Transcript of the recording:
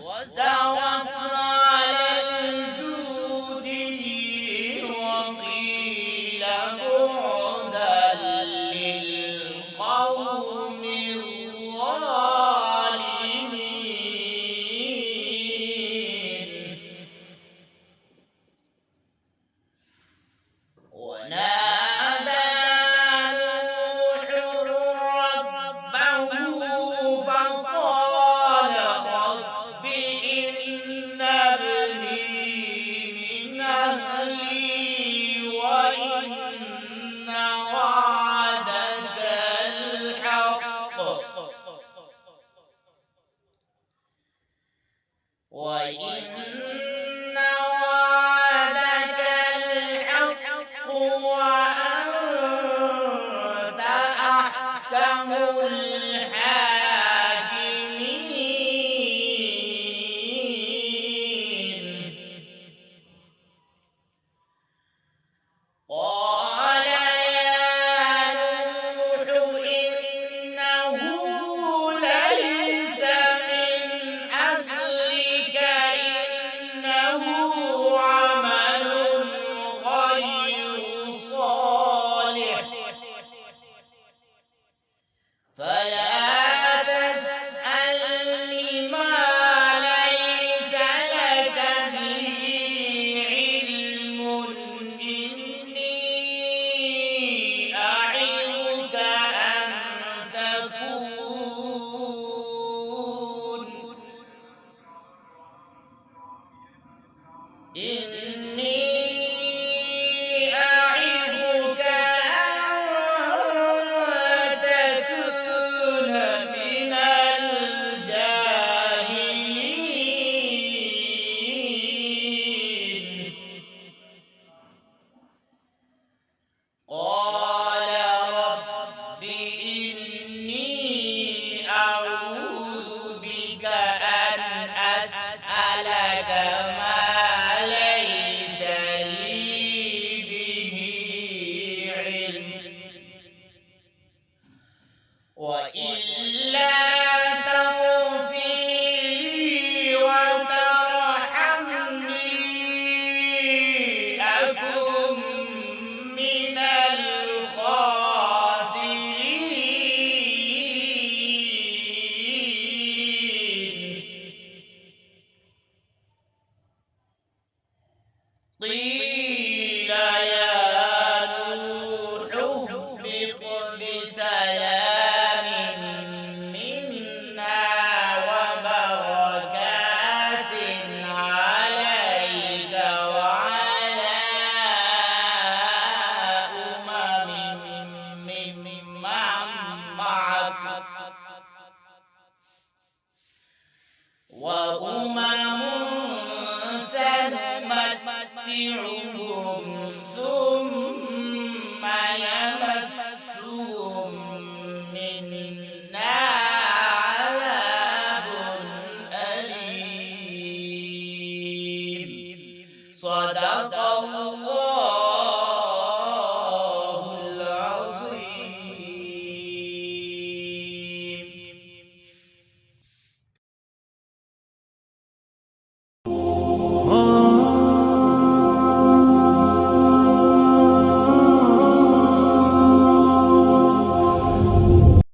واستوت على الجود وقيل بعدا للقوم الظالمين ونادى نوح ربه فقال رب إن ابني من أهلي وإن وعدك الحق وأنت أحكم الحاكمين قال يا نوح إنه ليس من أهلك إنه عمل غير صالح فلا تسألني ما ليس لك به علم إني أعظك أن تكون من الجاهلين قال رب إني أعوذ بك أن أسألك ما ليس لي به علم وإلا تغفر لي وترحمني أكن من الخاسرين قيل يا نوح اهبط بسلام منا وبركات عليك وعلى ممن معك وأمم سنمتعهم